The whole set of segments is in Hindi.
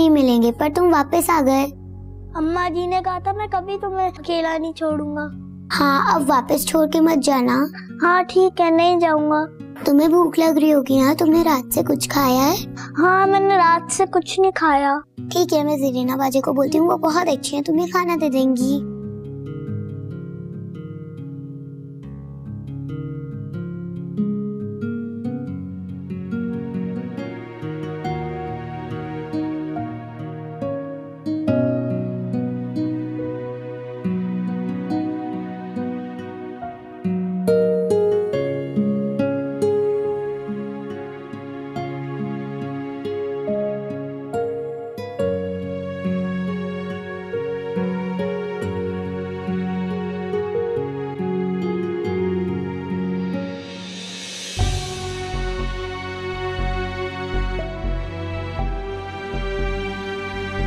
ही मिलेंगे, पर तुम वापस आ गए। अम्मा जी ने कहा था मैं कभी तुम्हें अकेला नहीं छोड़ूंगा। हाँ, अब वापस छोड़ के मत जाना। हाँ ठीक है, नहीं जाऊंगा। तुम्हें भूख लग रही होगी ना, तुमने रात से कुछ खाया है? हाँ, मैंने रात से कुछ नहीं खाया। ठीक है, मैं ज़रीना बाजी को बोलती हूँ, वो बहुत अच्छी है, तुम्हें खाना दे देंगी।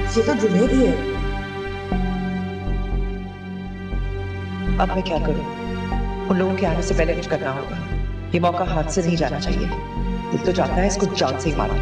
ये तो जुनैद ही है। अब मैं क्या करूं? उन लोगों के आने से पहले कुछ करना होगा। ये मौका हाथ से नहीं जाना चाहिए। दिल तो चाहता है इसको जान से ही मारूं।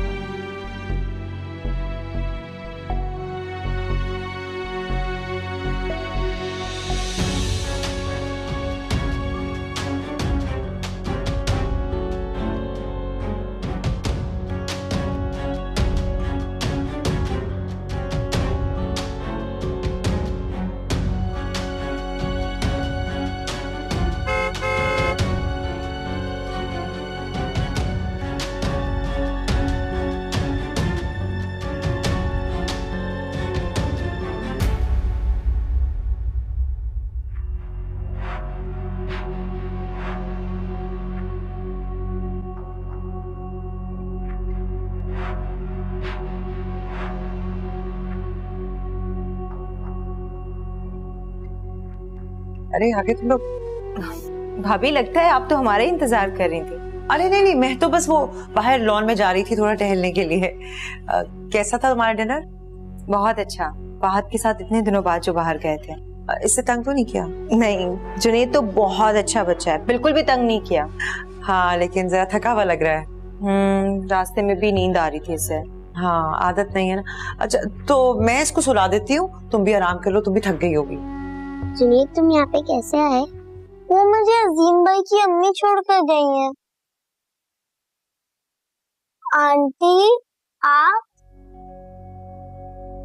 अरे आगे तुम लोग। भाभी लगता है आप तो हमारा ही इंतजार कर रही थी। अरे नहीं नहीं, मैं तो बस वो बाहर लॉन में जा रही थी थोड़ा टहलने के लिए। कैसा था तुम्हारा डिनर? बहुत अच्छा। फहद के साथ इतने दिनों बाद जो बाहर गए थे। इससे तंग तो नहीं किया? नहीं, जुनैद तो बहुत अच्छा बच्चा है, बिल्कुल भी तंग नहीं किया। हाँ लेकिन जरा थका हुआ लग रहा है। रास्ते में भी नींद आ रही थी इससे। हाँ आदत नहीं है ना। अच्छा तो मैं इसको सुला देती हूँ, तुम भी आराम कर लो, तुम भी थक गई होगी। जुनैद तुम यहाँ पे कैसे आए? वो मुझे अजीम भाई की अम्मी छोड़ कर गई हैं। आंटी आप?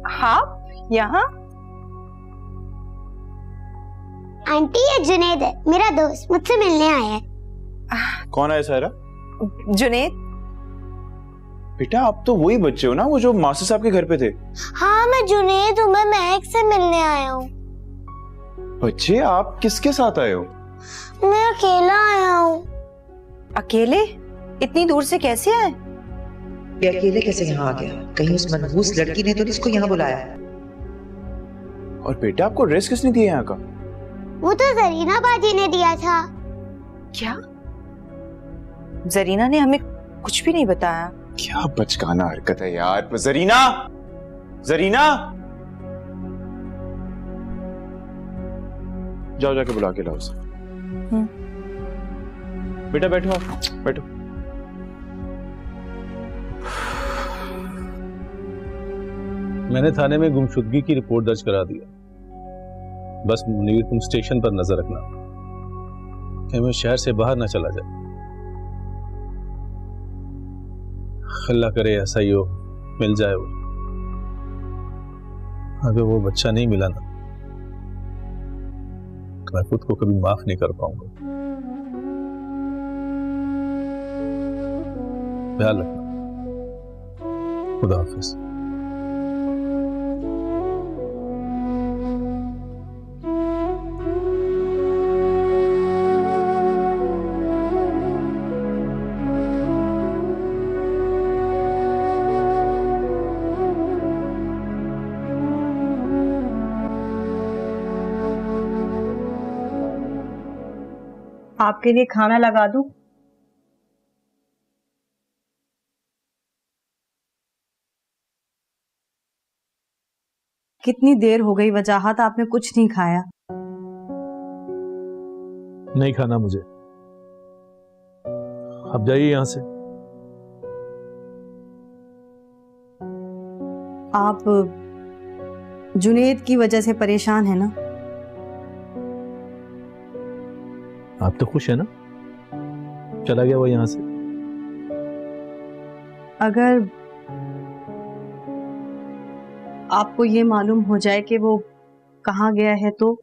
हाँ यहाँ? आंटी ये जुनैद है, मेरा दोस्त, मुझसे मिलने आया है। कौन है सायरा? जुनैद। बेटा आप तो वही बच्चे हो ना, वो जो मास्टर साहब के घर पे थे? हाँ मैं जुनैद हूँ, मैं महक से मिलने आया हूँ। बच्चे आप किसके साथ आए हो? मैं अकेला आया हूँ। अकेले? इतनी दूर से कैसे आए? ये अकेले कैसे यहाँ आ गया? कहीं उस मनहूस लड़की ने तो इसको यहाँ बुलाया? और बेटा आपको ड्रेस किसने दिया यहाँ का? वो तो ज़रीना बाजी ने दिया था। क्या? ज़रीना ने हमें कुछ भी नहीं बताया। क्या बचकाना हरकत है यार। ज़रीना, ज़रीना जाओ जाके बुला के लाओ उसे। बेटा बैठो, आप बैठो। मैंने थाने में गुमशुदगी की रिपोर्ट दर्ज करा दिया। बस मुनीर तुम स्टेशन पर नजर रखना कि मैं शहर से बाहर ना चला जाए। अल्लाह करे ऐसा ही हो, मिल जाए वो। अगर वो बच्चा नहीं मिला ना, मैं खुद को कभी माफ नहीं कर पाऊंगा। ख्याल रखना। खुदा हाफिज। आपके लिए खाना लगा दूं? कितनी देर हो गई, वजाहत आपने कुछ नहीं खाया। नहीं खाना मुझे, अब जाइए यहां से। आप जुनेद की वजह से परेशान है ना? आप तो खुश है ना? चला गया वो यहाँ से। अगर आपको ये मालूम हो जाए कि वो कहाँ गया है तो?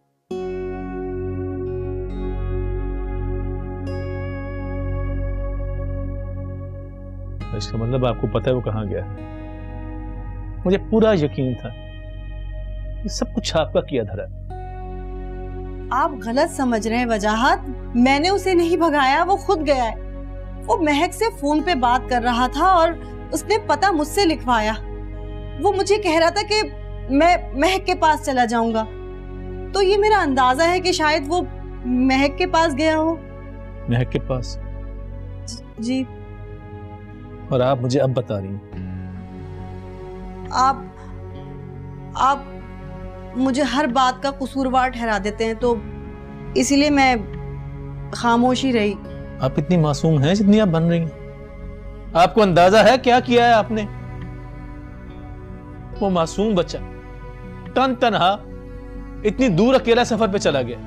इसका मतलब आपको पता है वो कहाँ गया है? मुझे पूरा यकीन था, ये सब कुछ आपका किया धरा। आप गलत समझ रहे हैं वजाहत। मैंने उसे नहीं भगाया, वो खुद गया है। वो महक से फोन पे बात कर रहा था और उसने पता मुझसे लिखवाया। वो मुझे कह रहा था कि मैं महक के पास चला जाऊंगा, तो ये मेरा अंदाजा है कि शायद वो महक के पास गया हो। महक के पास? जी। और आप मुझे अब बता रही हैं? आप मुझे हर बात का कसूरवार ठहरा देते हैं, तो इसीलिए मैं खामोशी रही। आप इतनी मासूम हैं जितनी आप बन रही हैं। आपको अंदाजा है क्या किया है आपने? वो मासूम बच्चा तन्हा इतनी दूर अकेला सफर पे चला गया,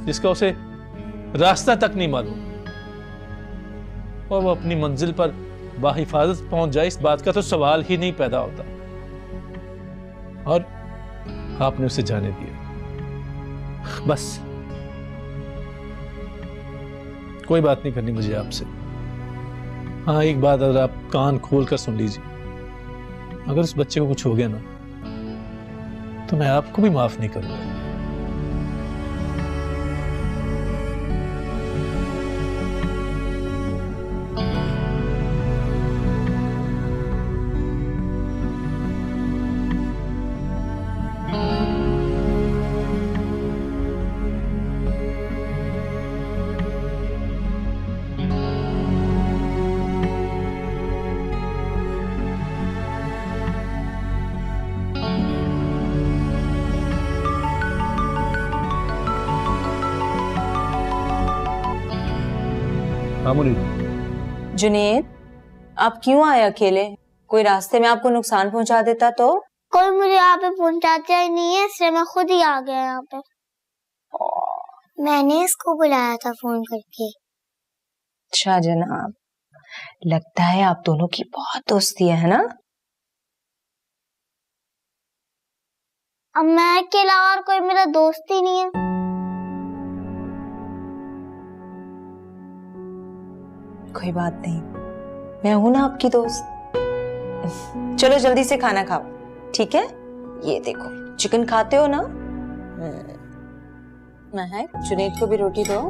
जिसका उसे रास्ता तक नहीं मालूम, और वो अपनी मंजिल पर बाहिफाजत पहुंच जाए, इस बात का तो सवाल ही नहीं पैदा होता। और आपने उसे जाने दिया। बस, कोई बात नहीं करनी मुझे आपसे। हाँ, एक बात अगर आप कान खोल कर सुन लीजिए, अगर उस बच्चे को कुछ हो गया ना, तो मैं आपको भी माफ नहीं करूंगा। जुनेद, आप क्यों आए अकेले? कोई रास्ते में आपको नुकसान पहुंचा देता तो? कोई मुझे यहाँ पे पहुंचाता ही नहीं है, इसलिए मैं खुद ही आ गया यहाँ पे। मैंने इसको बुलाया था फोन करके। अच्छा जनाब, लगता है आप दोनों की बहुत दोस्ती है ना? अब मैं के अलावा और कोई मेरा दोस्त ही नहीं है। कोई बात नहीं, मैं हूं ना आपकी दोस्त। चलो जल्दी से खाना खाओ, ठीक है? ये देखो, चिकन खाते हो ना? महक, जुनेद को भी रोटी दो।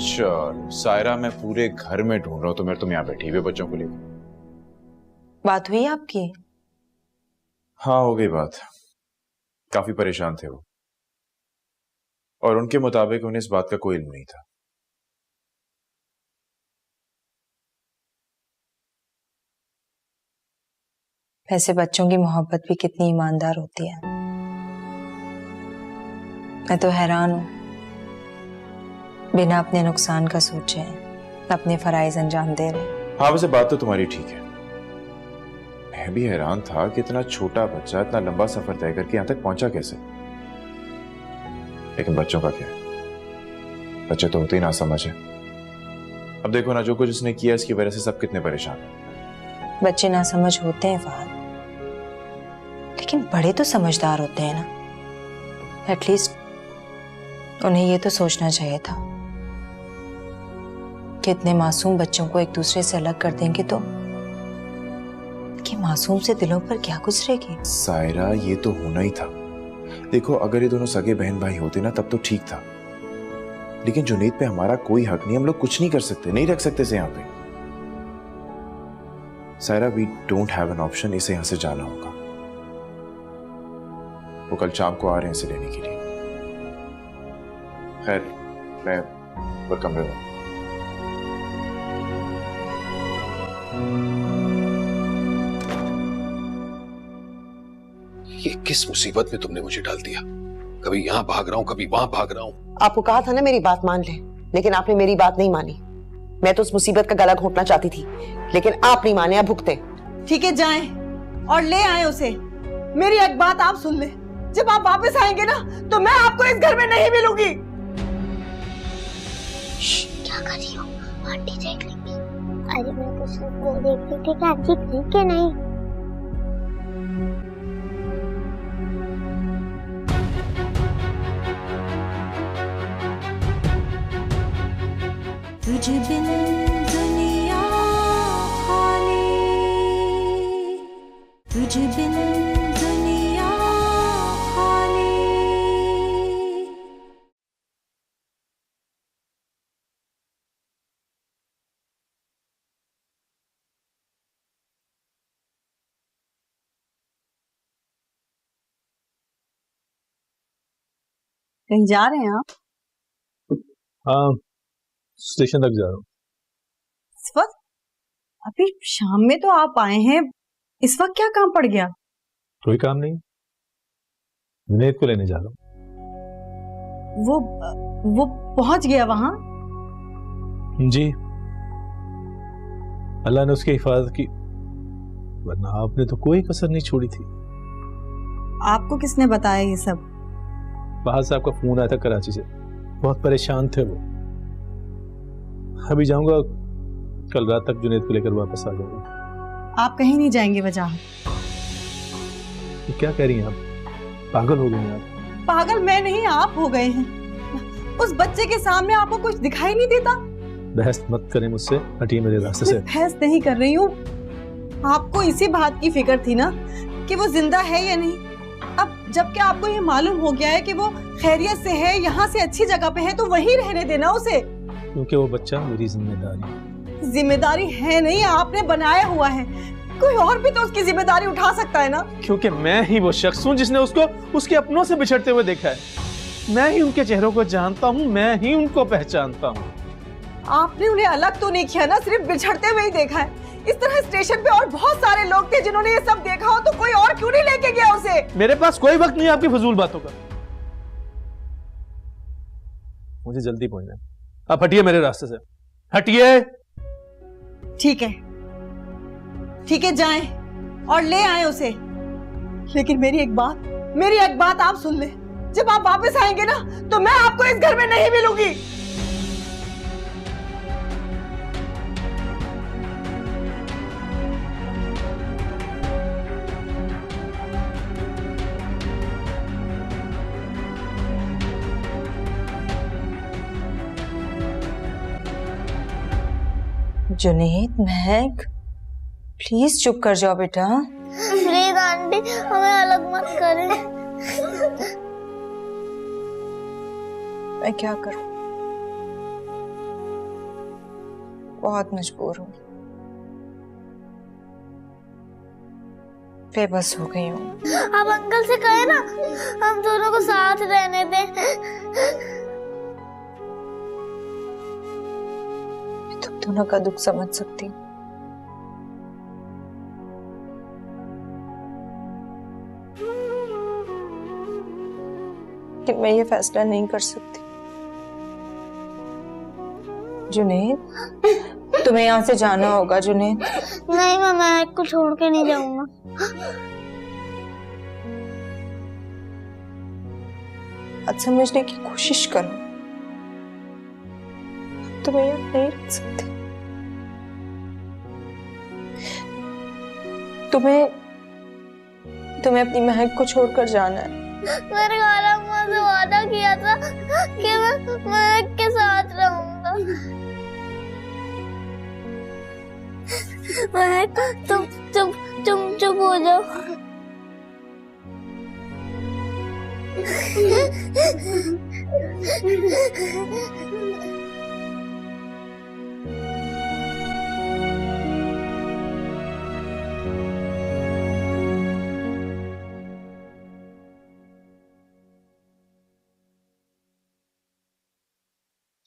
श्योर। सायरा, मैं पूरे घर में ढूंढ रहा हूँ, तो मैं तुम यहाँ बैठी हुई बच्चों को लेकर। बात हुई आपकी? हाँ, हो गई बात। काफी परेशान थे वो, और उनके मुताबिक उन्हें इस बात का कोई इल्म नहीं था। वैसे बच्चों की मोहब्बत भी कितनी ईमानदार होती है। मैं तो हैरान हूं, बिना अपने नुकसान का सोचे अपने फराइज अंजाम दे रहे। हाँ, वैसे बात तो तुम्हारी ठीक है। मैं भी हैरान था कि इतना छोटा बच्चा इतना लंबा सफर तय करके यहां तक पहुंचा कैसे। लेकिन बच्चों का क्या है, बच्चे तो होते ही ना समझे। अब देखो ना, जो कुछ उसने किया इसकी वजह से सब कितने परेशान हैं। बच्चे ना समझ होते हैं फहद, लेकिन बड़े तो समझदार होते हैं ना। एटलीस्ट उन्हें ये तो सोचना चाहिए था कि इतने मासूम बच्चों को एक दूसरे से अलग कर देंगे तो कि मासूम से दिलों पर क्या गुजरेगी। सायरा, ये तो होना ही था। देखो, अगर ये दोनों सगे बहन भाई होते ना तब तो ठीक था, लेकिन जुनेद पे हमारा कोई हक नहीं। हम लोग कुछ नहीं कर सकते, नहीं रख सकते इसे यहाँ पे। Saira, we don't have an option. इसे यहां से जाना होगा। वो कल शाम को आ रहे हैं इसे लेने के लिए। खैर, मैं ऊपर कमरे में। ये किस मुसीबत में तुमने मुझे डाल दिया? कभी यहाँ भाग रहा हूँ, कभी वहां भाग रहा हूँ। आपको कहा था ना मेरी बात मान ले, लेकिन आपने मेरी बात नहीं मानी। मैं तो उस मुसीबत का गला घोंटना चाहती थी, लेकिन आप नहीं माने, आप भुगते। ठीक है, जाएं और ले आए उसे। मेरी एक बात आप सुन ले, जब आप वापस आएंगे ना तो मैं आपको इस घर में नहीं मिलूंगी। क्या कर रही हो? आंटी देख लेंगी। अरे मैं तो सिर्फ वो देख रही थी कि आंटी ठीक है नहीं। तुझे बिन दुनिया खाली, तुझे बिन दुनिया खाली। कहीं जा रहे हैं आप? हाँ, स्टेशन तक जा रहा हूँ। इस वक्त? अभी शाम में तो आप आए हैं, इस वक्त क्या काम पड़ गया? कोई काम नहीं, जुनैद को लेने जा रहा हूँ। वो पहुंच गया वहां? जी, अल्लाह ने उसकी हिफाजत की, वरना आपने तो कोई कसर नहीं छोड़ी थी। आपको किसने बताया ये सब? बाहर से आपका फोन आया था कराची से, बहुत परेशान थे वो। अभी जाऊंगा, कल रात तक जुनैद को लेकर वापस आ जाऊंगा। आप कहीं नहीं जाएंगे वजह? क्या कह रही हैं आप? पागल हो गई हैं आप? पागल मैं नहीं, आप हो गए हैं। उस बच्चे के सामने आपको कुछ दिखाई नहीं देता? बहस मत करें मुझसे, हटिए मेरे रास्ते से। बहस नहीं कर रही हूँ, आपको इसी बात की फिक्र थी ना कि वो जिंदा है या नहीं। अब जबकि आपको ये मालूम हो गया है कि वो खैरियत से है, यहाँ से अच्छी जगह पे है, तो वहीं रहने देना उसे। क्योंकि वो बच्चा मेरी जिम्मेदारी है। जिम्मेदारी है नहीं, आपने बनाया हुआ है। कोई और भी तो उसकी जिम्मेदारी उठा सकता है ना। क्योंकि मैं ही वो शख्स हूँ जिसने उसको उसके अपनों से बिछड़ते हुए देखा है। मैं ही उनके चेहरों को जानता हूँ, मैं ही उनको पहचानता हूँ। आपने उन्हें अलग तो नहीं किया ना, सिर्फ बिछड़ते हुए ही देखा है। इस तरह स्टेशन पे और बहुत सारे लोग थे जिन्होंने ये सब देखा हो, तो कोई और क्यों नहीं लेके गया उसे? मेरे पास कोई वक्त नहीं है आपकी फजूल बातों का, मुझे जल्दी पहुंचना है। आप हटिए मेरे रास्ते से, हटिए। ठीक है, जाएं और ले आए उसे। लेकिन मेरी एक बात आप सुन ले, जब आप वापस आएंगे ना तो मैं आपको इस घर में नहीं मिलूंगी। जुनैद, महक, प्लीज चुप कर जाओ बेटा। प्लीज आंटी, हमें अलग मत करें। मैं क्या करूं, बहुत मजबूर हूं, बेबस हो गई हूं। आप अंकल से कहे ना, हम दोनों को साथ रहने दें। तुम दोनों का दुख समझ सकती हूँ, कि मैं ये फैसला नहीं कर सकती। जुनैद, तुम्हें यहाँ से जाना होगा। जुनैद, नहीं, मैं महक को छोड़ के नहीं जाऊंगा। बात समझने की कोशिश करो, तुम्हें यहाँ नहीं रख सकती। तुम्हें अपनी महक को छोड़कर जाना है। मेरे खाला अम्मा से वादा किया था कि मैं महक के साथ रहूंगा। महक, तुम चुप हो जाओ।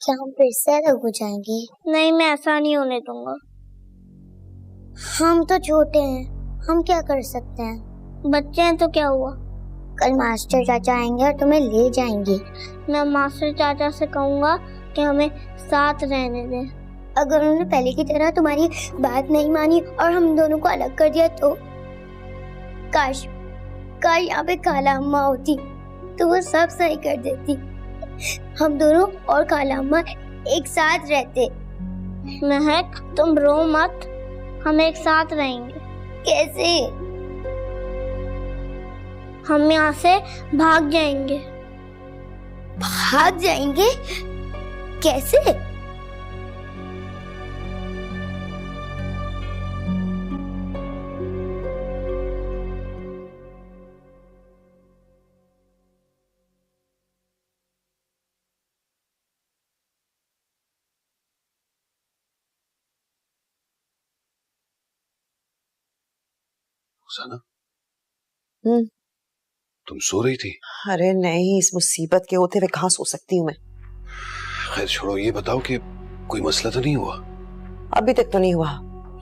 क्या हम फिर से अलग हो जाएंगे? नहीं, मैं ऐसा नहीं होने दूंगा। हम तो छोटे हैं, हम क्या कर सकते हैं? बच्चे हैं तो क्या हुआ? कल मास्टर चाचा आएंगे और तुम्हें ले जाएंगे। मैं मास्टर चाचा से कहूँगा कि हमें साथ रहने दें। अगर उन्होंने पहले की तरह तुम्हारी बात नहीं मानी और हम दोनों को अलग कर दिया तो काश काश यहाँ पे खाला अम्मा होती तो वो सब सही कर देती। हम दोनों और खाला अम्मा एक साथ रहते। महक तुम रो मत, हम एक साथ रहेंगे। कैसे? हम यहाँ से भाग जाएंगे। भाग जाएंगे? कैसे? रुखसाना, हम्म। तुम सो रही थी? अरे नहीं, इस मुसीबत के होते हुए कहाँ सो सकती हूँ मैं। खैर छोड़ो, ये बताओ कि कोई मसला तो नहीं हुआ? अभी तक तो नहीं हुआ,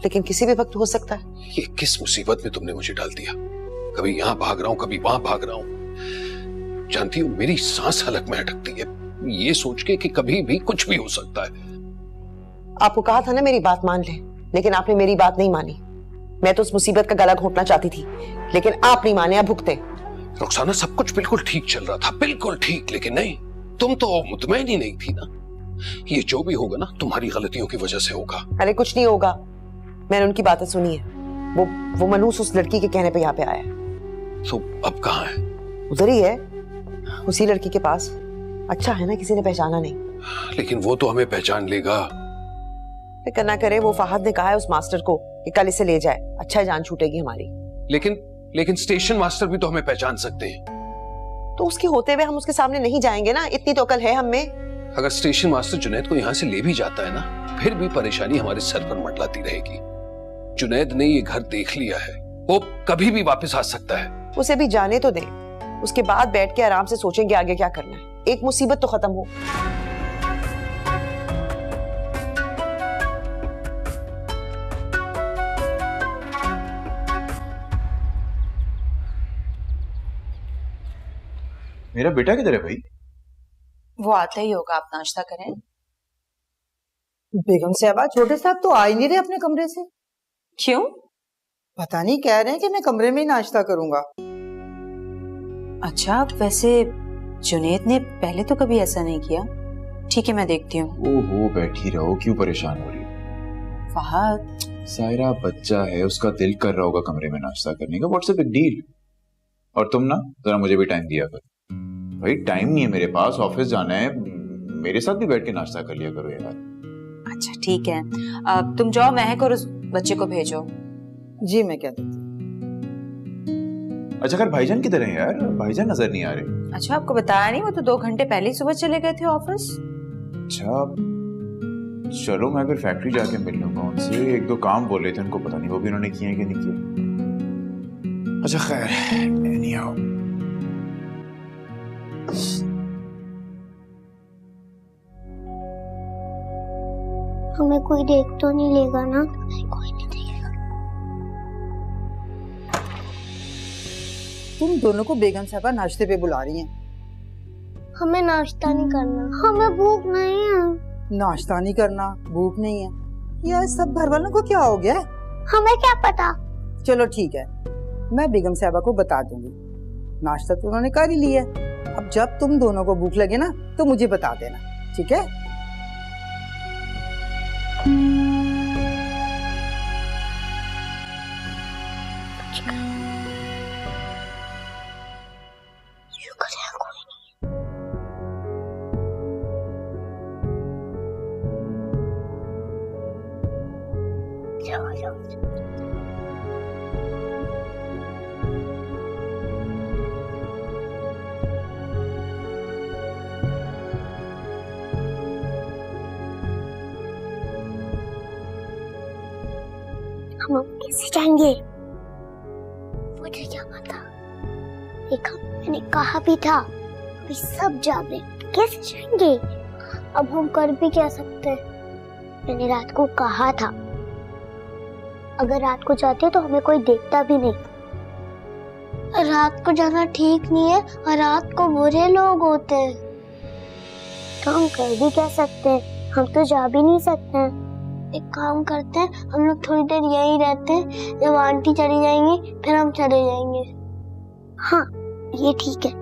लेकिन किसी भी वक्त हो सकता है। ये किस मुसीबत में तुमने मुझे डाल दिया? कभी यहाँ भाग रहा हूँ, कभी वहां भाग रहा हूँ। जानती हो मेरी सांस हलक में अटकती है ये सोच के कि कभी भी कुछ भी हो सकता है। आपको कहा था ना मेरी बात मान ले, लेकिन आपने मेरी बात नहीं मानी। मैं तो उस मुसीबत का गला घोंटना चाहती थी, लेकिन आप नहीं माने, आप भुगते। रुखसाना, सब कुछ बिल्कुल ठीक चल रहा था, बिल्कुल ठीक, लेकिन नहीं, तुम तो मुतमईन ही नहीं थी ना। ये जो भी होगा ना तुम्हारी गलतियों की वजह से होगा। अरे कुछ नहीं होगा, मैंने उनकी बातें सुनी है। वो मनूस उस लड़की के कहने पे यहाँ पे आया है। तो अब कहाँ है? उधर ही है, उसी लड़की के पास। अच्छा है ना किसी ने पहचाना नहीं। लेकिन वो तो हमें पहचान लेगा। फिक्र ना करे, वो फहद ने कहा है उस मास्टर को कि कल इसे ले जाए, अच्छा जान छूटेगी हमारी। लेकिन स्टेशन मास्टर भी तो हमें पहचान सकते हैं। तो उसके होते हुए हम उसके सामने नहीं जाएंगे ना, इतनी तो अकल है हम में। अगर स्टेशन मास्टर जुनैद को यहाँ से ले भी जाता है ना, फिर भी परेशानी हमारे सर पर मंडलाती रहेगी। जुनैद ने ये घर देख लिया है, वो कभी भी वापस आ सकता है। उसे भी जाने तो दें, उसके बाद बैठ के आराम से सोचेंगे आगे क्या करना है। एक मुसीबत तो खत्म हो। मेरा बेटा किधर है भाई? वो आता ही होगा, आप नाश्ता करें। बेगम साहबा, छोटे साहब तो आ ही नहीं रहे अपने कमरे से। क्यों? पता नहीं, कह रहे हैं कि मैं कमरे में ही नाश्ता करूंगा। अच्छा, वैसे जुनैद ने पहले तो कभी ऐसा नहीं किया। ठीक है, मैं देखती हूँ। ओहो, बैठी रहो, क्यों परेशान हो रही हो? फहद, सायरा बच्चा है, उसका दिल कर रहा होगा कमरे में नाश्ता करने का। What's a big deal? और तुम ना जरा मुझे भी टाइम दिया कर भाई। टाइम नहीं है मेरे पास, ऑफिस जाना है। मेरे साथ भी बैठ के नाश्ता कर लिया करो यार। अच्छा ठीक है, अब तुम जाओ, महक और उस बच्चे को भेजो। जी मैं कह देती। अच्छा खैर, भाईजान किधर हैं यार? भाईजान नजर नहीं आ रहे। अच्छा, आपको बताया नहीं? वो तो 2 घंटे पहले ही सुबह चले गए थे ऑफिस। अच्छा चलो, मैं फिर फैक्ट्री जाके मिल लूंगा उनसे। 1-2 काम बोले थे उनको, पता नहीं वो भी उन्होंने किए कि नहीं किए। अच्छा खैर, नहीं आओ। हमें कोई देख तो नहीं लेगा ना? कोई नहीं देखेगा। तुम दोनों को बेगम साहबा नाश्ते पे बुला रही हैं। हमें नाश्ता नहीं करना, हमें भूख नहीं है। नाश्ता नहीं करना, भूख नहीं है, यार सब घर वालों को क्या हो गया? हमें क्या पता। चलो ठीक है, मैं बेगम साहबा को बता दूंगी। नाश्ता तो उन्होंने कर ही लिया। अब जब तुम दोनों को भूख लगे ना तो मुझे बता देना, ठीक है? हम कैसे जाएंगे? मुझे क्या पता। देखा, मैंने कहा भी था अभी सब जा रहे, कैसे जाएंगे? अब हम कर भी क्या सकते हैं? मैंने रात को कहा था अगर रात को जाते तो हमें कोई देखता भी नहीं। रात को जाना ठीक नहीं है और रात को बुरे लोग होते हैं। तो हम कर भी क्या सकते हैं? हम तो जा भी नहीं सकते हैं। एक काम करते हैं, हम लोग थोड़ी देर यहीं रहते हैं, जब आंटी चली जाएंगी फिर हम चले जाएंगे। हाँ ये ठीक है।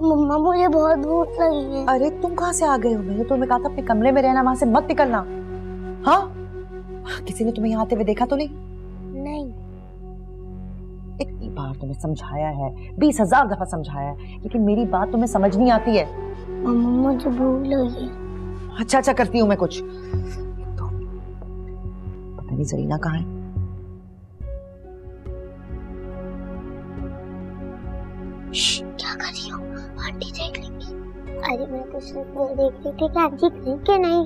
मम्मा मुझे बहुत भूख लगी है। अरे तुम कहाँ से आ गए हो? मैंने तुम्हें कहा था अपने कमरे में रहना, वहां से मत निकलना। हाँ, किसी ने तुम्हें यहाँ आते हुए देखा तो नहीं? नहीं। इतनी बार तुम्हें समझाया है, 20,000 दफा समझाया है, लेकिन मेरी बात तुम्हें समझ नहीं आती है। मम्मा मुझे भूख लगी है। अच्छा करती हूँ मैं कुछ। तो पता नहीं जरीना कहाँ है। क्या कर रही हो? आंटी देख लेंगी। अरे मैं कुछ देख रही थी कि आंटी कहीं के नहीं।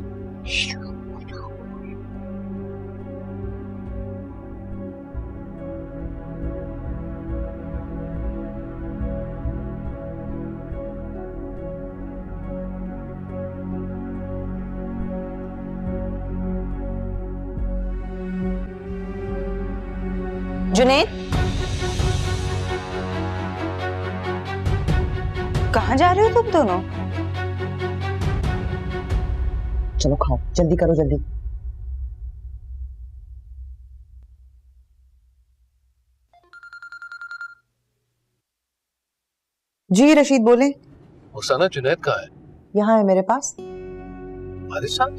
जुनैद, कहाँ जा रहे हो तुम दोनों? चलो खाओ, जल्दी करो जल्दी। जी रशीद बोले। रुखसाना, जुनैद कहाँ है? यहाँ है मेरे पास। हमारे साथ?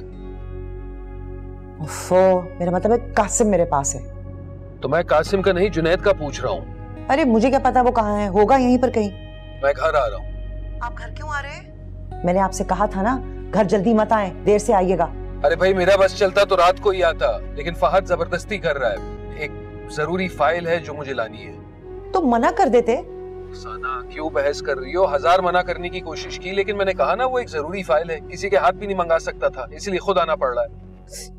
ओफो, मेरा मतलब है कासिम मेरे पास है। तो मैं कासिम का नहीं, जुनैद का पूछ रहा हूँ। अरे मुझे क्या पता वो कहाँ है, होगा यहीं पर कहीं। मैं घर आ रहा हूँ। आप घर क्यों आ रहे हैं? मैंने आपसे कहा था ना, घर जल्दी मत आए, देर से आइएगा। अरे भाई, मेरा बस चलता तो रात को ही आता, लेकिन फहद जबरदस्ती कर रहा है। एक जरूरी फाइल है जो मुझे लानी है। तो मना कर देते। रुखसाना, क्यों बहस कर रही हो? 1000 मना करने की कोशिश की, लेकिन मैंने कहा ना वो एक जरूरी फाइल है, किसी के हाथ भी नहीं मंगा सकता था, इसलिए खुद आना पड़ रहा है।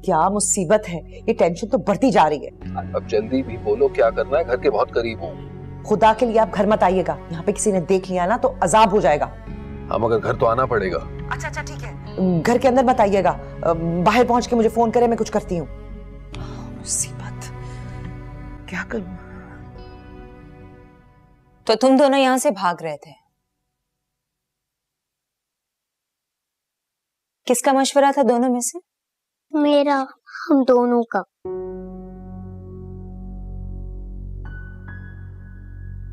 क्या मुसीबत है, ये टेंशन तो बढ़ती जा रही है। अब जल्दी भी बोलो, क्या करना है? घर के बहुत करीब हूँ। खुदा के लिए आप घर मत आइएगा, यहाँ पे किसी ने देख लिया ना तो अजाब हो जाएगा। हाँ, मगर घर तो आना पड़ेगा। अच्छा ठीक है, घर के अंदर मत आइएगा, बाहर पहुंच के मुझे फोन करें, मैं कुछ करती हूँ। मुसीबत, क्या करूं? तो तुम दोनों यहाँ से भाग रहे थे, किसका मशवरा था दोनों में से? मेरा, हम दोनों का।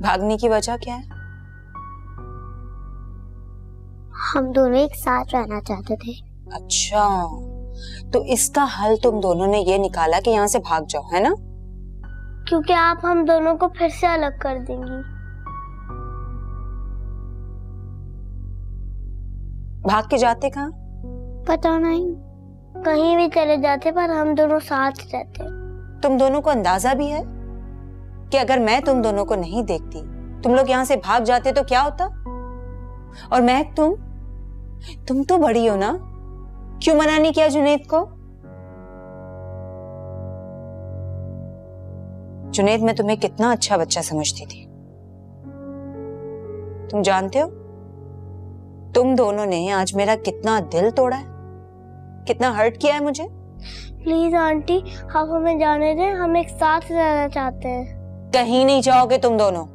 भागने की वजह क्या है? हम दोनों एक साथ रहना चाहते थे। अच्छा, तो इसका हल तुम दोनों ने ये निकाला कि यहाँ से भाग जाओ, है ना? क्योंकि आप हम दोनों को फिर से अलग कर देंगी। भाग के जाते कहाँ? पता नहीं, कहीं भी चले जाते, पर हम दोनों साथ रहते। तुम दोनों को अंदाजा भी है कि अगर मैं तुम दोनों को नहीं देखती, तुम लोग यहाँ से भाग जाते तो क्या होता? और महक, तुम तो बड़ी हो ना, क्यों मना नहीं किया जुनैद को? जुनैद, मैं तुम्हें कितना अच्छा बच्चा समझती थी। तुम जानते हो तुम दोनों ने आज मेरा कितना दिल तोड़ा है, कितना हर्ट किया है मुझे। प्लीज आंटी, आप हमें जाने दें, हम एक साथ रहना चाहते हैं। कहीं नहीं जाओगे तुम दोनों,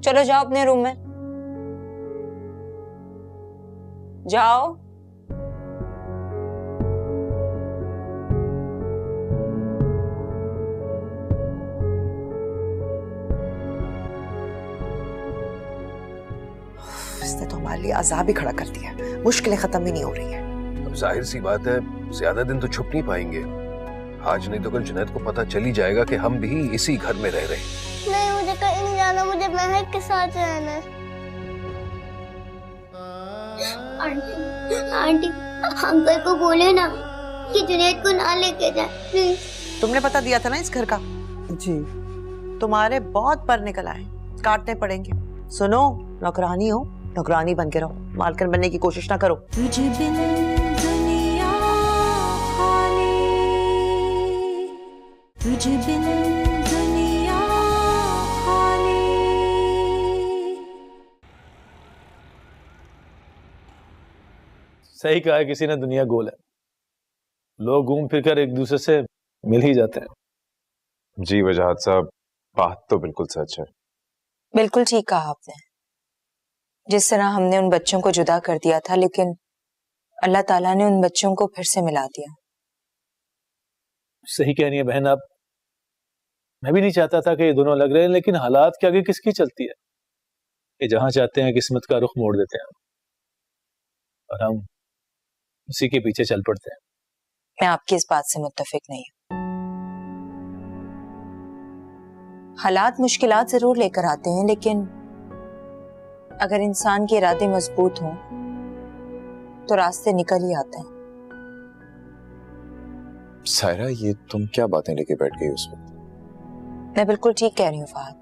चलो जाओ अपने रूम में जाओ। इसने तो हमारे लिए अजाब ही खड़ा कर दिया, मुश्किलें खत्म ही नहीं हो रही है। अब जाहिर सी बात है, ज्यादा दिन तो छुप नहीं पाएंगे। आज नहीं तो कल जुनैद को पता चल ही जाएगा कि हम भी इसी घर में रह रहे हैं। नहीं, मुझे कहीं नहीं जाना, मुझे महक के साथ रहना है। आंटी अंकल को बोले ना कि जुनैद को ना लेके जाए प्लीज। तुमने पता दिया था ना इस घर का? जी। तुम्हारे बहुत पर निकल आए, काटने पड़ेंगे। सुनो, नौकरानी हो, नौकरानी बन के रहो, मालकिन बनने की कोशिश ना करो। तुझ बिन दुनिया खाली, तुझ बिन दुनिया खाली। सही कहा है किसी ने, दुनिया गोल है, लोग घूम फिर कर एक दूसरे से मिल ही जाते हैं। जी वजाहत साहब, बात तो बिल्कुल सच है। बिल्कुल ठीक कहा आपने। जिस तरह हमने उन बच्चों को जुदा कर दिया था, लेकिन अल्लाह ताला ने उन बच्चों को फिर से मिला दिया। सही कह रही है बहन आप। मैं भी नहीं चाहता था कि ये दोनों अलग रहे, लेकिन हालात के आगे किसकी चलती है। ये जहां चाहते हैं किस्मत का रुख मोड़ देते हैं और हम उसी के पीछे चल पड़ते हैं। मैं आपकी इस बात से मुत्तफिक नहीं हूं। हालात मुश्किलात जरूर लेकर आते हैं, लेकिन अगर इंसान के इरादे मजबूत हों तो रास्ते निकल ही आते हैं। सायरा, ये तुम क्या बातें लेके बैठ गई उस वक्त? मैं बिल्कुल ठीक कह रही हूँ फहद।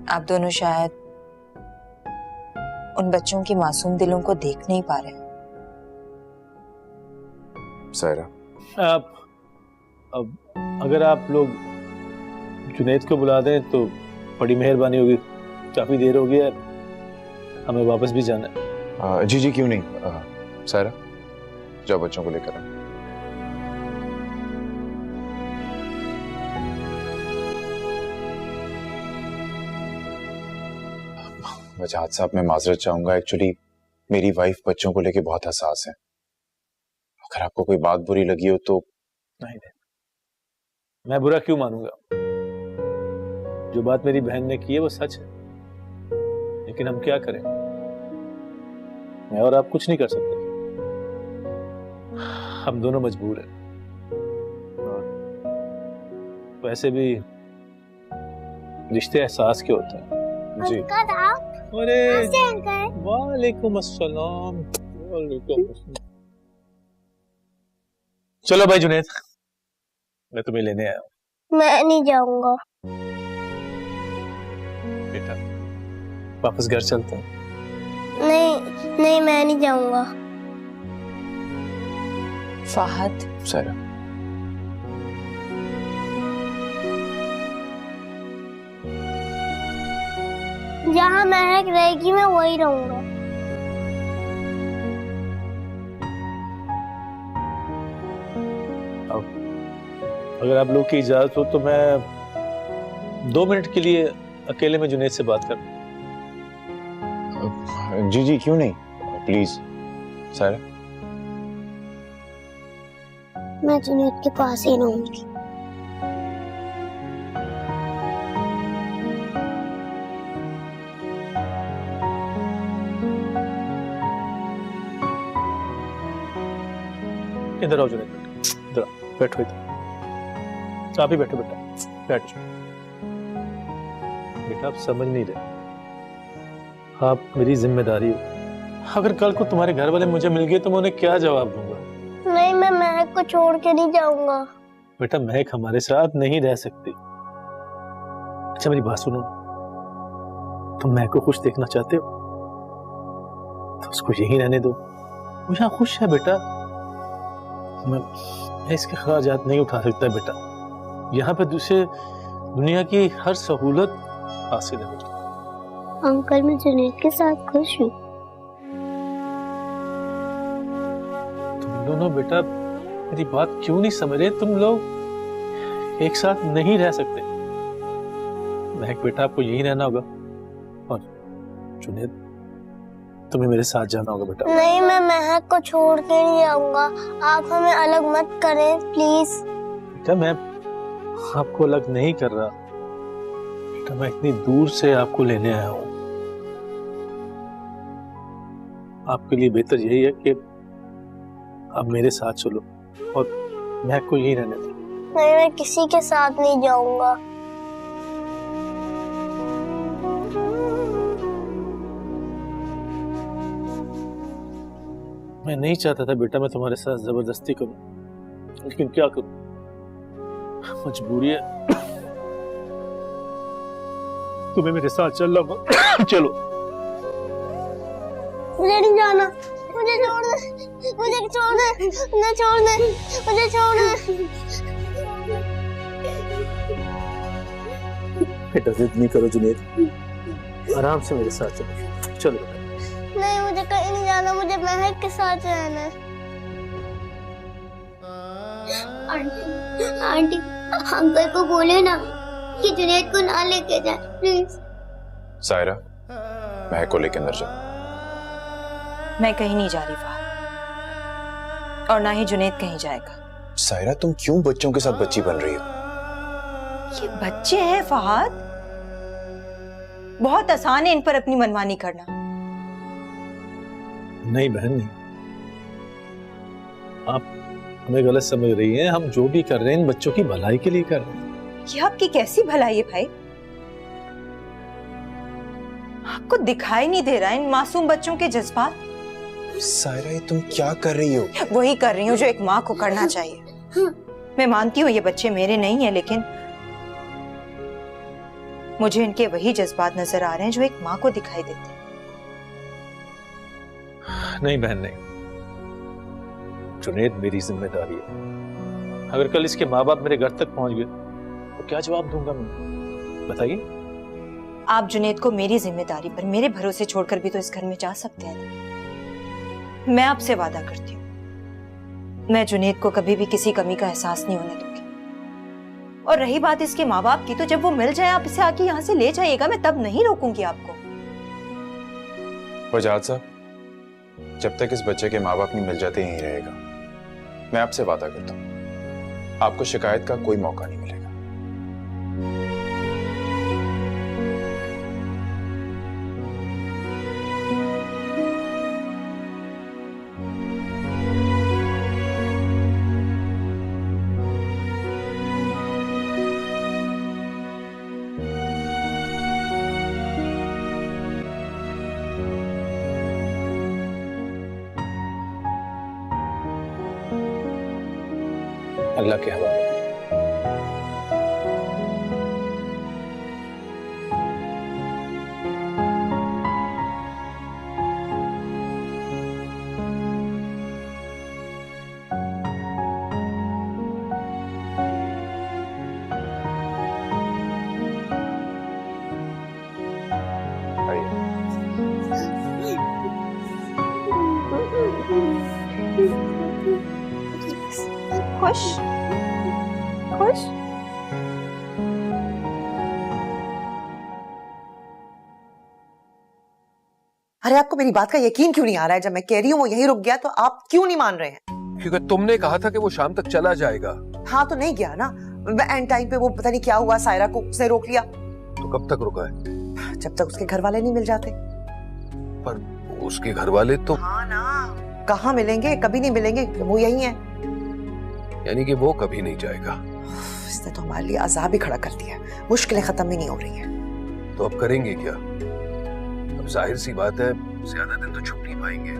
आप दोनों शायद उन बच्चों की मासूम दिलों को देख नहीं पा रहे। सायरा, अब अगर आप लोग जुनैद को बुला दें तो बड़ी मेहरबानी होगी। काफी देर हो गई है, हमें वापस भी जाना है। जी जी, क्यों नहीं। सायरा, जाओ बच्चों को लेकर आओ। वजाहत साहब, मैं माजरत चाहूंगा। एक्चुअली मेरी वाइफ बच्चों को लेके बहुत हसास है। अगर आपको कोई बात बुरी लगी हो तो। नहीं, मैं बुरा क्यों मानूंगा? जो बात मेरी बहन ने की है वो सच है, लेकिन हम क्या करें? मैं और आप कुछ नहीं कर सकते। हम दोनों मजबूर हैं। और वैसे भी रिश्ते एहसास के होते हैं। जी। अरे वालेकुम अस्सलाम। चलो भाई जुनैद, मैं तुम्हें लेने आया हूँ। मैं नहीं जाऊंगा। बेटा, वापस घर चलते हैं। नहीं नहीं, मैं नहीं जाऊंगा। फहद, सायरा, जहाँ महक रहेगी मैं वही रहूंगा। अगर आप लोग की इजाजत हो तो मैं 2 मिनट के लिए अकेले में जुनैद से बात करूं। जी जी, क्यों नहीं, प्लीज। सायरा, मैं जुनैद के पास ही रहूंगी। इधर आओ जुनैद, इधर आओ, बैठो इधर। आप ही बैठो बेटा, बैठ जाओ। बेटा, आप समझ नहीं रहे। आप मेरी जिम्मेदारी हो। अगर कल को तुम्हारे घर वाले मुझे मिल गए तो मैं उन्हें क्या जवाब दूंगा? नहीं, मैं महक को छोड़ के नहीं जाऊंगा। बेटा, महक हमारे साथ नहीं रह सकती। अच्छा मेरी बात सुनो, तुम महक को खुश देखना चाहते हो तो उसको यहीं रहने दो। वो यहाँ खुश है बेटा। मैं इसके खर्चात नहीं उठा सकता बेटा। यहाँ पे दूसरे दुनिया की हर सहूलत हासिल है बेटा। अंकल, मैं जुनैद के साथ खुश हूँ। तुम दोनों बेटा मेरी बात क्यों नहीं समझ रहे? तुम लोग एक साथ नहीं रह सकते। महक बेटा, आपको यहीं रहना होगा और जुनैद, तुम्हें मेरे साथ जाना होगा बेटा। नहीं, मैं महक को छोड़ के नहीं जाऊंगा। आप हमें अलग मत करें प्लीज। बेटा, मैं आपको अलग नहीं कर रहा बेटा। मैं इतनी दूर से आपको लेने आया हूँ। आपके लिए बेहतर यही है कि आप मेरे साथ चलो और महक को यहीं रहने दो। नहीं, मैं किसी के साथ नहीं जाऊंगा। मैं नहीं चाहता था बेटा मैं तुम्हारे साथ जबरदस्ती करूं, लेकिन क्या करूं, मजबूरी है। तुम्हें मेरे साथ चलना होगा। चलो। मुझे नहीं जाना, मुझे छोड़ दे, मुझे छोड़ दे, मुझे छोड़ दे, मुझे छोड़ दे। बेटा जिद नहीं करो जुनैद, आराम से मेरे साथ चलो। चलो बेटा। नहीं, मुझे कहीं नहीं जाना, मुझे महक के साथ रहना है। आंटी, अंकल को बोले ना कि जुनैद को ना लेके जाए प्लीज। सायरा, महक को लेकर अंदर जाओ। मैं कहीं नहीं जा रही फहद, और ना ही जुनैद कहीं जाएगा। सायरा, तुम क्यों बच्चों के साथ बच्ची बन रही हो? ये बच्चे हैं फहद, बहुत आसान है इन पर अपनी मनमानी करना। नहीं बहन नहीं, आप हमें गलत समझ रही हैं। हम जो भी कर रहे हैं इन बच्चों की भलाई के लिए कर रहे हैं। ये आपकी कैसी भलाई है भाई? आपको दिखाई नहीं दे रहा इन मासूम बच्चों के जज्बात? सायरा, ये तुम क्या कर रही हो? वही कर रही हूँ जो एक माँ को करना चाहिए। मैं मानती हूँ ये बच्चे मेरे नहीं हैं, लेकिन मुझे इनके वही जज्बात नजर आ रहे हैं जो एक माँ को दिखाई देते हैं। नहीं बहन नहीं, जुनैद मेरी जिम्मेदारी है। अगर कल इसके माँ बाप मेरे घर तक पहुंच गए तो क्या जवाब दूंगा मैं? बताइए। आप जुनैद को मेरी जिम्मेदारी पर मेरे भरोसे छोड़कर भी तो इस घर में जा सकते हैं। मैं आपसे वादा करती हूँ, मैं जुनैद को कभी भी किसी कमी का एहसास नहीं होने दूंगी। और रही बात इसके माँ बाप की, तो जब वो मिल जाए आप इसे आके यहाँ से ले जाइएगा, मैं तब नहीं रोकूंगी आपको। वजाहत साहब, जब तक इस बच्चे के माँ बाप नहीं मिल जाते यहीं रहेगा। मैं आपसे वादा करता हूँ, आपको शिकायत का कोई मौका नहीं मिलेगा। अल्लाह के हवाले। खुश खुश। अरे आपको मेरी बात का यकीन क्यों नहीं आ रहा है? जब मैं कह रही हूँ वो यहीं रुक गया तो आप क्यों नहीं मान रहे हैं? क्योंकि तुमने कहा था कि वो शाम तक चला जाएगा। हाँ तो नहीं गया ना, एंड टाइम पे वो पता नहीं क्या हुआ, सायरा को उसने रोक लिया। तो कब तक रुका है? जब तक उसके घर वाले नहीं मिल जाते। पर उसके घर वाले तो हाँ ना, कहाँ मिलेंगे? कभी नहीं मिलेंगे, वो यही है। यानी कि वो कभी नहीं जाएगा। इसने तो हमारे लिए अजाब ही खड़ा कर दिया, मुश्किलें खत्म ही नहीं हो रही हैं। तो अब करेंगे क्या? अब जाहिर सी बात है ज्यादा दिन तो छुप नहीं पाएंगे।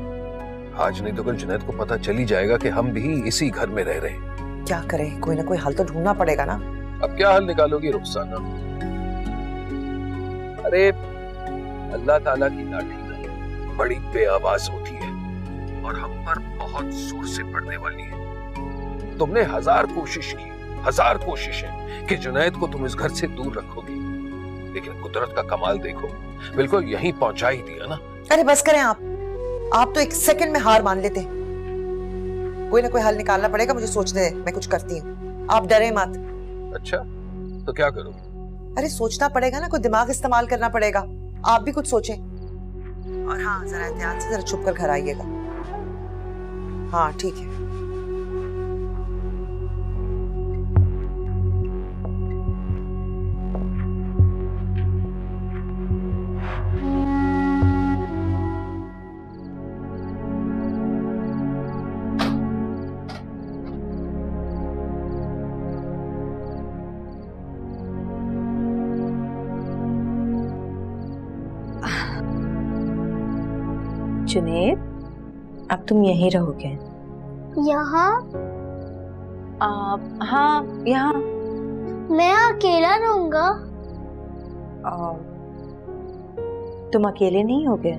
आज नहीं तो कल जुनैद को पता चली जाएगा कि हम भी इसी घर में रह रहे हैं। क्या करें? कोई ना कोई हल तो ढूंढना पड़ेगा ना। अब क्या हल निकालोगी रुखसाना? अरे अल्लाह ताला की लाठी ना बड़ी बेआवाज होती है और हम पर बहुत जोर से पड़ने वाली है। तुमने हजार कोशिशें कि जुनैद को तुम इस घर से दूर रखोगी, लेकिन कुदरत का कमाल देखो, बिल्कुल यहीं पहुंचा ही दिया ना। अरे बस करें आप तो एक सेकंड में हार मान लेते हैं। कोई ना कोई हल निकालना पड़ेगा, मुझे सोचने दे, मैं कुछ करती हूँ, आप डरे मत। अच्छा तो क्या करो? अरे सोचना पड़ेगा ना, कोई दिमाग इस्तेमाल करना पड़ेगा। आप भी कुछ सोचें। और हाँ, जरा एहतियात से जरा छुप कर घर आइएगा। हाँ ठीक है। जुनैद, अब तुम यहीं रहोगे? यहाँ? हाँ यहाँ। मैं अकेला रहूंगा। तुम अकेले नहीं होगे,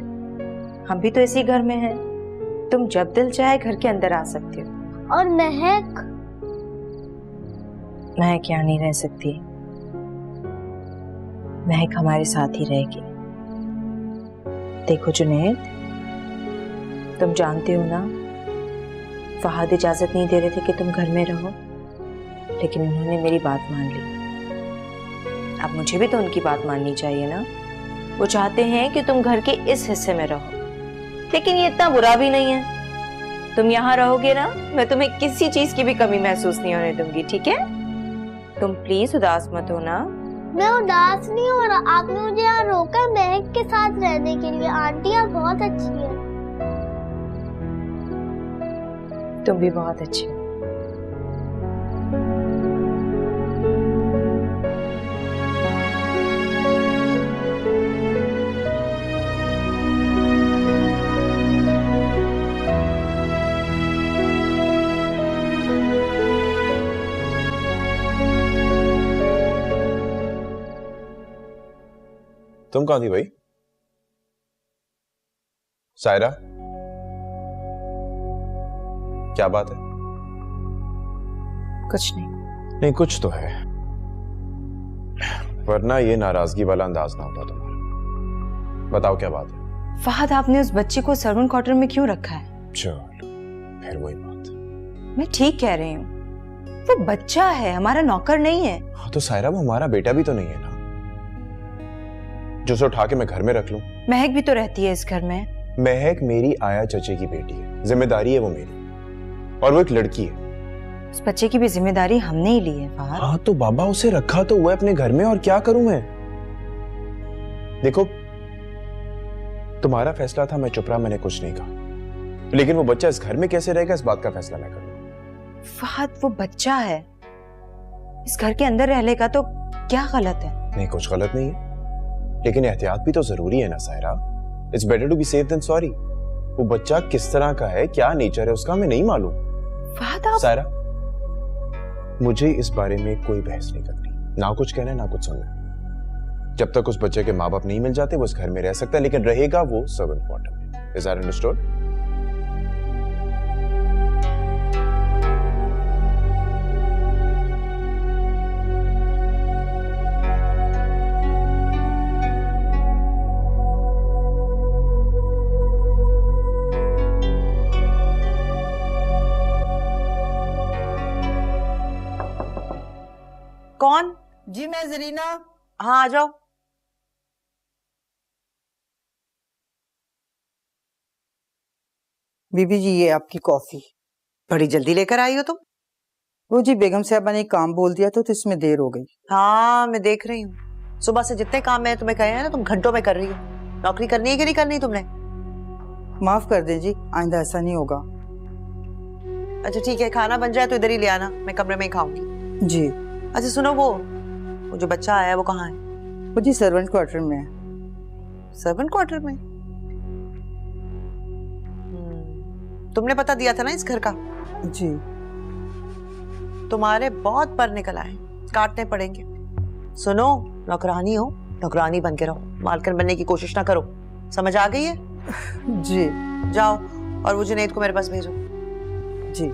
हम भी तो इसी घर में हैं। तुम जब दिल चाहे घर के अंदर आ सकते हो। और महक? महक यहाँ नहीं रह सकती, महक हमारे साथ ही रहेगी। देखो जुनैद, तुम जानते हो ना, फहद इजाजत नहीं दे रहे थे कि तुम घर में रहो, लेकिन उन्होंने मेरी बात मान ली। अब मुझे भी तो उनकी बात माननी चाहिए ना। वो चाहते हैं कि तुम घर के इस हिस्से में रहो, लेकिन ये इतना बुरा भी नहीं है। तुम यहाँ रहोगे ना, मैं तुम्हें किसी चीज की भी कमी महसूस नहीं होने दूंगी, ठीक है? तुम प्लीज उदास मत होना। मैं उदास नहीं हो रहा, आपने मुझे यहाँ रोका महक के साथ रहने के लिए। आंटी आप बहुत अच्छी है। तुम भी बहुत अच्छी हो। तुम कहाँ थी भाई? सायरा, क्या बात है? कुछ नहीं। नहीं, कुछ तो है, वरना ये नाराजगी वाला अंदाज ना होता तुम्हारा। बताओ क्या बात है? फहद, आपने उस बच्चे को सर्वेंट क्वार्टर में क्यों रखा है? चलो फिर वही बात। मैं ठीक कह रही हूँ, वो बच्चा है, हमारा नौकर नहीं है। हाँ तो सायरा, वो हमारा बेटा भी तो नहीं है ना, जो उसे उठा के मैं घर में रख लूं। महक भी तो रहती है इस घर में। महक मेरी आया चचे की बेटी है, जिम्मेदारी है वो मेरी, और वो एक लड़की है। उस बच्चे की भी जिम्मेदारी हमने ही ली है फहद। हाँ तो बाबा, उसे रखा तो हुआ है अपने घर में, और क्या करूं मैं? देखो, तुम्हारा फैसला था, मैं चुप रहा, मैंने कुछ नहीं कहा, लेकिन वो बच्चा इस घर में कैसे रहेगा, इस बात का फैसला मैं करूंगा। फहद, वो बच्चा है, इस घर के अंदर रह लेगा तो क्या गलत है? नहीं, कुछ गलत नहीं है, लेकिन एहतियात भी तो जरूरी है ना Saira. It's better to be safe than sorry. वो बच्चा किस तरह का है, क्या नेचर है उसका, हमें नहीं मालूम। फहद, आप... सायरा, मुझे इस बारे में कोई बहस नहीं करनी, ना कुछ कहना है ना कुछ सुनना। जब तक उस बच्चे के माँ बाप नहीं मिल जाते, वो इस घर में रह सकता है, लेकिन रहेगा वो सर्वेंट क्वार्टर में। Is that understood? कौन? जी मैं जरीना। हाँ आ जाओ। बीबी जी, ये आपकी कॉफी। बड़ी जल्दी लेकर आई हो तुम। वो जी बेगम साहबा ने काम बोल दिया तो इसमें देर हो गई। हाँ मैं देख रही हूँ, सुबह से जितने काम मैं तुम्हें कहे हैं ना, तुम घंटों में कर रही हो। नौकरी करनी है कि नहीं करनी तुमने? माफ कर दें जी, आइंदा ऐसा नहीं होगा। अच्छा ठीक है, खाना बन जाए तो इधर ही ले आना, मैं कमरे में ही खाऊंगी। जी। अच्छा सुनो, वो जो बच्चा आया है वो कहाँ है? वो जी सर्वेंट क्वार्टर में है। सर्वेंट क्वार्टर में? तुमने पता दिया था ना इस घर का? जी। तुम्हारे बहुत पर निकल आए, काटने पड़ेंगे। सुनो, नौकरानी हो, नौकरानी बन के रहो, मालकिन बनने की कोशिश ना करो। समझ आ गई है? जी। जाओ और वो जुनैद को मेरे पास भेजो। जी।